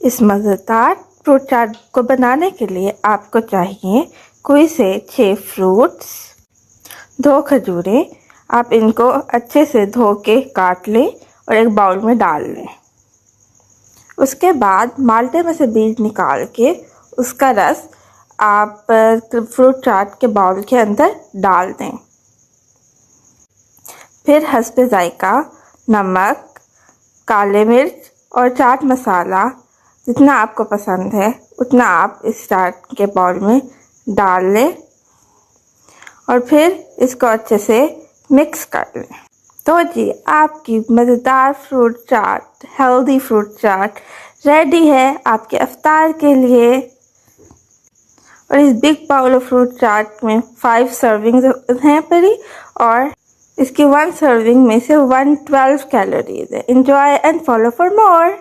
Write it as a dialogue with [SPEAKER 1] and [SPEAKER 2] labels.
[SPEAKER 1] इस मज़ेदार फ्रूट चाट को बनाने के लिए आपको चाहिए कोई से 6 फ्रूट्स, 2 खजूरें। आप इनको अच्छे से धो के काट लें और एक बाउल में डाल लें। उसके बाद माल्टे में से बीज निकाल के उसका रस आप फ्रूट चाट के बाउल के अंदर डाल दें। फिर हस्बे जायका नमक, काले मिर्च और चाट मसाला जितना आपको पसंद है उतना आप इस चाट के बाउल में डाल लें और फिर इसको अच्छे से मिक्स कर लें। तो जी, आपकी मज़ेदार फ्रूट चाट, हेल्दी फ्रूट चाट रेडी है आपके इफ्तार के लिए। और इस बिग बाउल ऑफ फ्रूट चाट में 5 सर्विंग्स हैं परी और इसकी 1 सर्विंग में से 112 कैलोरीज है। Enjoy and follow for more.